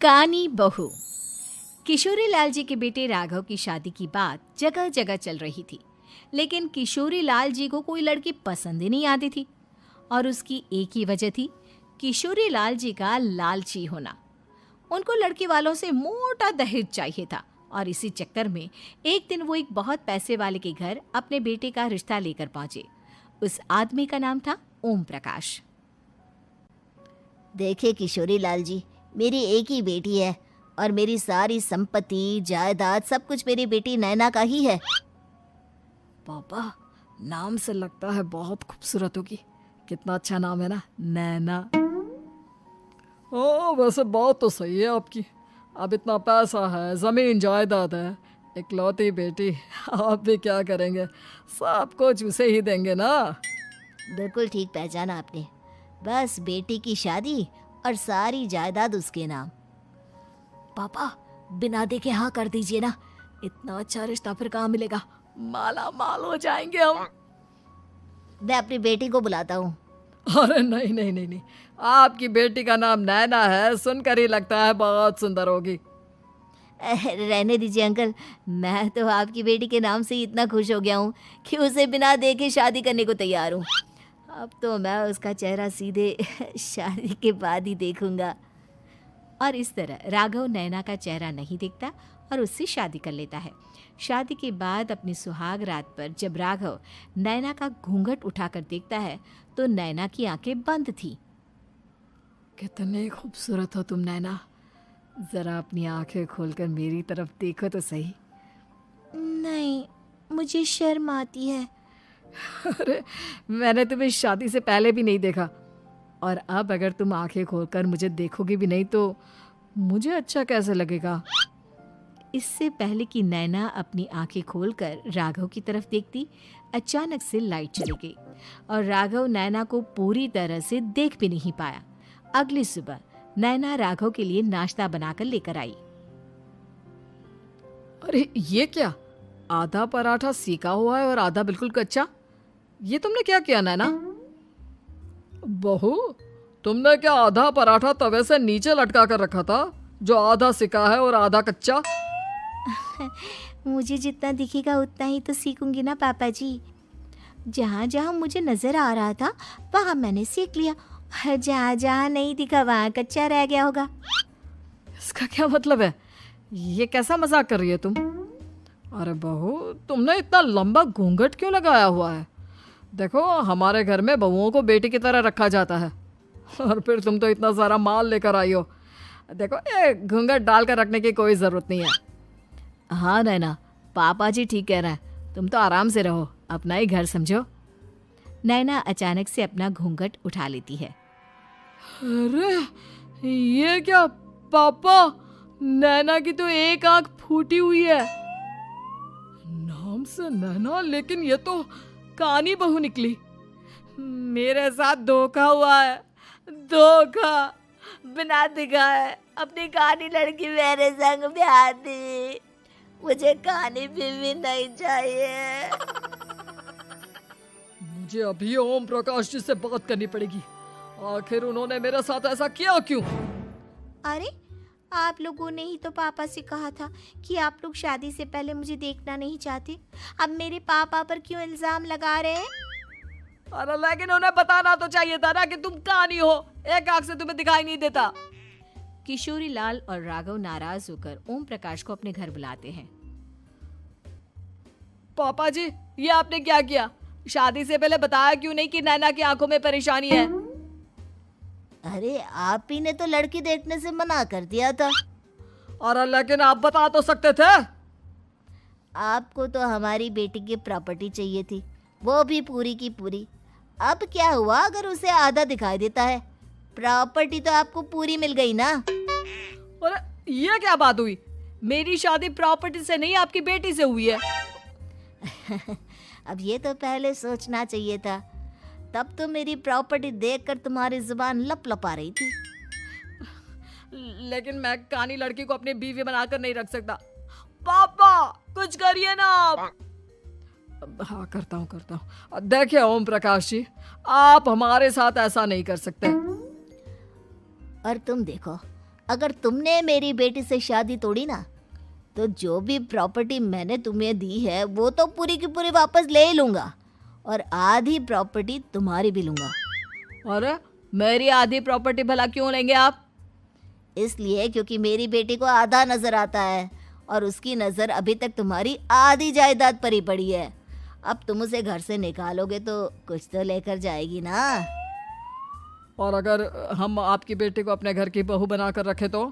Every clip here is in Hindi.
कानी बहू। किशोरी लाल जी के बेटे राघव की शादी की बात जगह जगह चल रही थी, लेकिन किशोरी लाल जी को कोई लड़की पसंद ही नहीं आती थी। और उसकी एक ही वजह थी, किशोरी लाल जी का लालची होना। उनको लड़की वालों से मोटा दहेज चाहिए था और इसी चक्कर में एक दिन वो एक बहुत पैसे वाले के घर अपने बेटे का रिश्ता लेकर पहुंचे। उस आदमी का नाम था ओम प्रकाश। देखे किशोरी लाल जी, मेरी एक ही बेटी है और मेरी सारी संपत्ति जायदाद सब कुछ मेरी बेटी नैना का ही है। पापा, नाम से लगता है बहुत खूबसूरत होगी। कितना अच्छा नाम है ना, नैना। ओ, वैसे बात तो सही है आपकी। अब इतना पैसा है, जमीन जायदाद है, इकलौती बेटी, आप भी क्या करेंगे? सब कुछ उसे ही देंगे ना। बिल्कुल ठीक पहचाना आपने। बस बेटी की शादी और सारी जायदाद उसके नाम। पापा, बिना देखे हाँ कर दीजिए ना। इतना अच्छा रिश्ता फिर कहाँ मिलेगा? माला माल हो जाएंगे हम। मैं अपनी बेटी को बुलाता हूँ। अरे नहीं नहीं नहीं नहीं, आपकी बेटी का नाम नैना है, सुनकर ही लगता है बहुत सुंदर होगी। रहने दीजिए अंकल, मैं तो आपकी बेटी के नाम से ही इतना खुश हो गया हूँ कि उसे बिना देखे शादी करने को तैयार हूँ। अब तो मैं उसका चेहरा सीधे शादी के बाद ही देखूंगा। और इस तरह राघव नैना का चेहरा नहीं देखता और उससे शादी कर लेता है। शादी के बाद अपनी सुहाग रात पर जब राघव नैना का घूंघट उठाकर देखता है तो नैना की आंखें बंद थी। कितनी खूबसूरत हो तुम नैना, जरा अपनी आंखें खोलकर मेरी तरफ देखो तो सही। नहीं, मुझे शर्म आती है। अरे, मैंने तुम्हें शादी से पहले भी नहीं देखा, और अब अगर तुम आंखें खोलकर मुझे देखोगी भी नहीं तो मुझे अच्छा कैसे लगेगा? इससे पहले कि नैना अपनी आंखें खोलकर राघव की तरफ देखती, अचानक से लाइट चली गई और राघव नैना को पूरी तरह से देख भी नहीं पाया। अगली सुबह नैना राघव के लिए नाश्ता बनाकर लेकर आई। अरे ये क्या, आधा पराठा सीका हुआ है और आधा बिल्कुल कच्चा। ये तुमने क्या किया नैना? बहू, तुमने क्या आधा पराठा तवे से नीचे लटका कर रखा था, जो आधा सिका है और आधा कच्चा? मुझे जितना दिखेगा उतना ही तो सीखूंगी ना पापा जी। जहाँ जहाँ मुझे नजर आ रहा था वहाँ मैंने सीख लिया, और जहाँ जहाँ नहीं दिखा वहाँ कच्चा रह गया होगा। इसका क्या मतलब है? ये कैसा मजाक कर रही है तुम? अरे बहू, तुमने इतना लंबा घूंघट क्यों लगाया हुआ है? देखो, हमारे घर में बहुओं को बेटी की तरह रखा जाता है, और फिर तुम तो इतना सारा माल लेकर आई हो। देखो, ये घूंघट डालकर रखने की कोई ज़रूरत नहीं है। हाँ नैना, पापा जी ठीक कह रहे हैं, तुम तो आराम से रहो, अपना ही घर समझो। नैना अचानक से अपना घूंघट उठा लेती है। अरे ये क्या पापा, नैना की तो एक आंख फूटी हुई है। नाम से नैना, लेकिन ये तो कानी बहू निकली। मेरे साथ धोखा हुआ है, धोखा। बिना दिखाए अपनी कानी लड़की मेरे संग ब्याह दी। मुझे कानी बीवी नहीं चाहिए। मुझे अभी ओम प्रकाश जी से बात करनी पड़ेगी। आखिर उन्होंने मेरे साथ ऐसा किया क्यों? अरे, आप लोगों ने ही तो पापा से कहा था कि आप लोग शादी से पहले मुझे देखना नहीं चाहते। अब मेरे पापा पर क्यों इल्जाम लगा रहे हैं? अरे लेकिन उन्हें बताना तो चाहिए था ना कि तुम कानी हो, एक आंख से तुम्हें दिखाई नहीं देता। किशोरी लाल और राघव नाराज होकर ओम प्रकाश को अपने घर बुलाते हैं। पापा जी, ये आपने क्या किया? शादी से पहले बताया क्यों नहीं कि नैना की आंखों में परेशानी है? अरे, आप ही ने तो लड़की देखने से मना कर दिया था। अरे लेकिन आप बता तो सकते थे। आपको तो हमारी बेटी की प्रॉपर्टी चाहिए थी, वो भी पूरी की पूरी। अब क्या हुआ अगर उसे आधा दिखाई देता है? प्रॉपर्टी तो आपको पूरी मिल गई ना। अरे ये क्या बात हुई? मेरी शादी प्रॉपर्टी से नहीं, आपकी बेटी से हुई है। अब ये तो पहले सोचना चाहिए था, तब तो मेरी प्रॉपर्टी देखकर तुम्हारी जुबान लप लप आ रही थी। लेकिन मैं कानी लड़की को अपनी बीवी बनाकर नहीं रख सकता। पापा, कुछ करिए ना आप। हाँ, करता हूँ। देखिए ओम प्रकाश जी, आप हमारे साथ ऐसा नहीं कर सकते। और तुम देखो, अगर तुमने मेरी बेटी से शादी तोड़ी ना, तो जो भी प्रॉपर्टी मैंने तुम्हें दी है वो तो पूरी की पूरी वापस ले ही लूँगा, और आधी प्रॉपर्टी तुम्हारी भी लूँगा। अरे मेरी आधी प्रॉपर्टी भला क्यों लेंगे आप? इसलिए क्योंकि मेरी बेटी को आधा नजर आता है और उसकी नज़र अभी तक तुम्हारी आधी जायदाद पर ही पड़ी है। अब तुम उसे घर से निकालोगे तो कुछ तो लेकर जाएगी ना। और अगर हम आपकी बेटी को अपने घर की बहू बना कर रखे तो?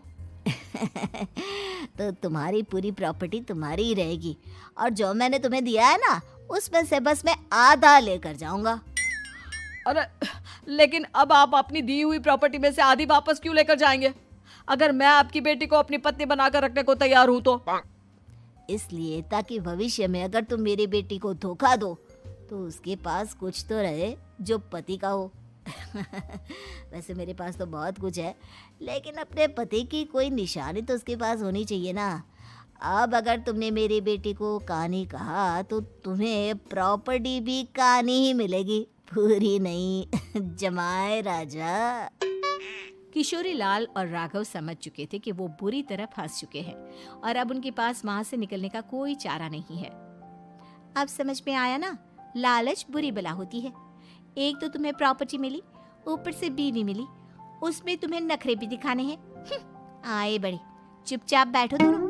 तो तुम्हारी पूरी प्रॉपर्टी तुम्हारी ही रहेगी, और जो मैंने तुम्हें दिया है ना, उसमें से बस मैं आधा लेकर जाऊंगा। अरे लेकिन अब आप अपनी दी हुई प्रॉपर्टी में से आधी वापस क्यों लेकर जाएंगे? अगर मैं आपकी बेटी को अपनी पत्नी बनाकर रखने को तैयार हूं तो? इसलिए ताकि भविष्य में अगर तुम मेरी बेटी को धोखा दो तो उसके पास कुछ तो रहे जो पति का हो। वैसे मेरे पास तो बहुत कुछ है, लेकिन अपने पति की कोई निशानी तो उसके पास होनी चाहिए ना। अब अगर तुमने मेरी बेटी को कानी कहा तो तुम्हें प्रॉपर्टी भी कानी ही मिलेगी, पूरी नहीं। जमाए राजा। किशोरी लाल और राघव समझ चुके थे कि वो बुरी तरह फंस चुके हैं और अब उनके पास वहां से निकलने का कोई चारा नहीं है। अब समझ में आया ना, लालच बुरी बला होती है। एक तो तुम्हें प्रॉपर्टी मिली, ऊपर से बीवी मिली, उसमें तुम्हें नखरे भी दिखाने हैं। आए बड़े, चुपचाप बैठो दोनों।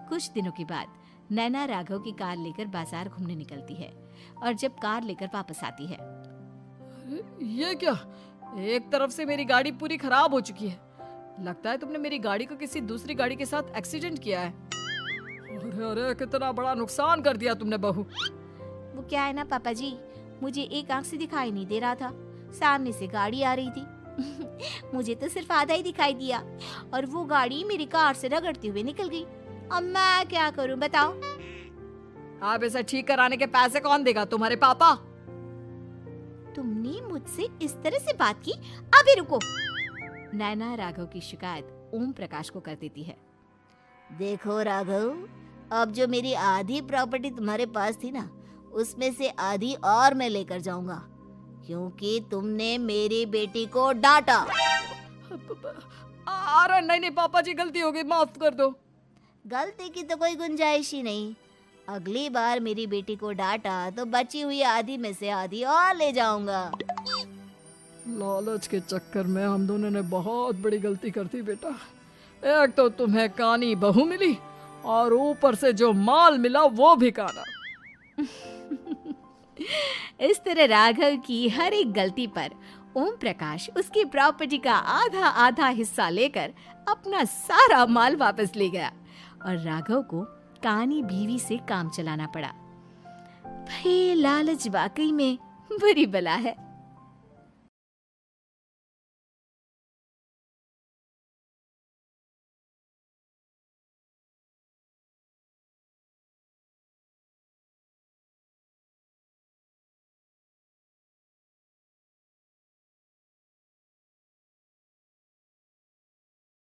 कुछ दिनों के बाद नैना राघव की कार लेकर बाजार घूमने निकलती है और जब कार लेकर वापस आती है, ये क्या? एक तरफ से मेरी गाड़ी पूरी खराब हो चुकी है। लगता है तुमने मेरी गाड़ी को किसी दूसरी गाड़ी के साथ एक्सीडेंट किया है। अरे अरे कितना बड़ा नुकसान कर दिया तुमने बहू। वो क्या है ना पापा जी, मुझे एक आंख से दिखाई नहीं दे रहा था, सामने से गाड़ी आ रही थी। मुझे तो सिर्फ आधा ही दिखाई दिया और वो गाड़ी मेरी कार से रगड़ते हुए निकल गई। अब मैं क्या करूं बताओ? आप इसे ठीक कराने के पैसे कौन देगा? तुम्हारे पापा? तुमने मुझसे इस तरह से बात की? अभी रुको। नैना राघव की शिकायत ओम प्रकाश को कर देती है। देखो राघव, अब जो मेरी आधी प्रॉपर्टी तुम्हारे पास थी ना, उसमें से आधी और मैं लेकर जाऊंगा, क्योंकि तुमने मेरी बेटी को डांटा। अरे नहीं नहीं पापा जी, गलती हो गई, माफ कर दो। गलती की तो कोई गुंजाइश ही नहीं। अगली बार मेरी बेटी को डांटा तो बची हुई आधी में से आधी और ले जाऊंगा। लालच के चक्कर में हम दोनों ने बहुत बड़ी गलती कर दी बेटा। एक तो तुम्हें कानी बहू मिली और ऊपर से जो माल मिला वो भी काना। इस तरह राघव की हर एक गलती पर ओम प्रकाश उसकी प्रॉपर्टी का आधा आधा हिस्सा लेकर अपना सारा माल वापस ले गया और राघव को कानी बीवी से काम चलाना पड़ा। भाई लालच वाकई में बुरी बला है।